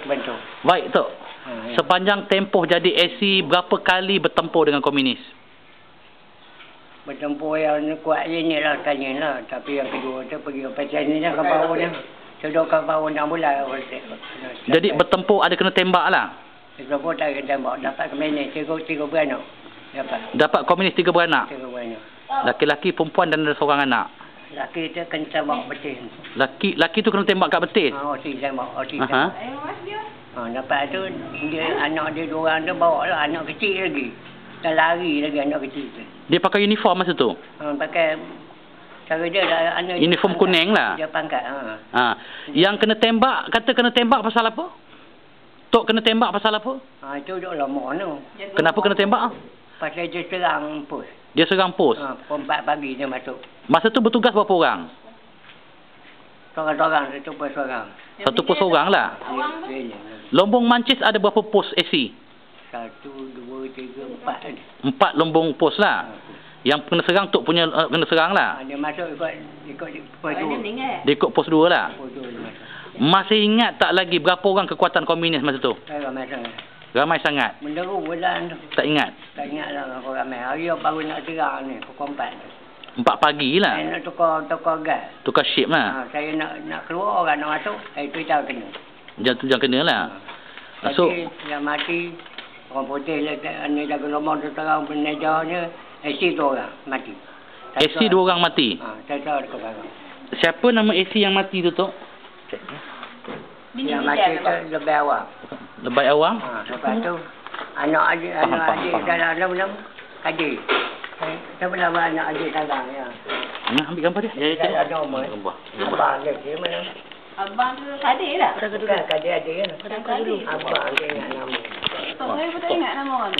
Betul. Baik, Tok. Ya. Sepanjang tempoh jadi AC, berapa kali bertempur dengan komunis? Bertempur yang kuat je ni lah tanya lah. Tapi yang kedua tu pergi ke pasien ni lah kapal dia. Sudah kapal 6 bulan. Jadi bertempur ada kena tembak lah? Bertempur tak kena tembak. Dapat ke mana? 3 beranak. Dapat komunis 3 beranak? 3 beranak. Laki-laki, perempuan dan ada seorang anak? Laki tu kena tembak betis. Laki tu kena tembak kat betis? Osi tembak. Dapat tu dia, anak dia 2 orang tu bawa lah. Anak kecil lagi. Dah lari lagi anak kecil tu. Dia pakai uniform masa tu? Pakai cara dia dah anak uniform kuning lah. Dia pangkat. Yang kena tembak, kata kena tembak pasal apa? Tok kena tembak pasal apa? Itu dah lama tu. Kenapa kena tembak? Pasal dia serang pos. Dia serang pos? Pukul 4 pagi dia masuk. Masa tu bertugas berapa orang? Seorang-seorang, satu pos seorang. Satu pos seorang lah. Lombong Mancis ada berapa pos AC? 1, 2, 3, 4. 4 lombong pos lah. Yang kena serang Tok punya kena serang lah. Dia masuk ikut pos 2. Dia ikut pos 2 lah. Pos 2 dia masuk. Masih ingat tak lagi berapa orang kekuatan komunis masa tu? Ramai sangat. Ramai sangat? Menderu bulan tu. Tak ingat? Tak ingat lah aku ramai. Hari baru nak serang ni, pukul 4 tu. 4 pagi lah? Saya nak tukar gas. Tukar shift lah? Saya nak keluar orang nak masuk, itu jangan kena. Jangan kena lah? So, yang mati, orang putih ni jaga lomong tu terang menejarnya, AC 2 orang mati. AC 2 orang mati? Saya tahu dekat barang. Siapa nama AC yang mati tu, Tok? Yang mati tu lebih awam. Lebih awam? Lepas tu, anak adik dalam kadir. Siapa nama anak adik dalam ya? Nak ambil gambar dia? Ya, ada umur. Abang dia, dia mana? Abang tu kadir tak? Bukan kadir adik kan? Abang dia ingat nama. Tok saya pun tak ingat nama orang.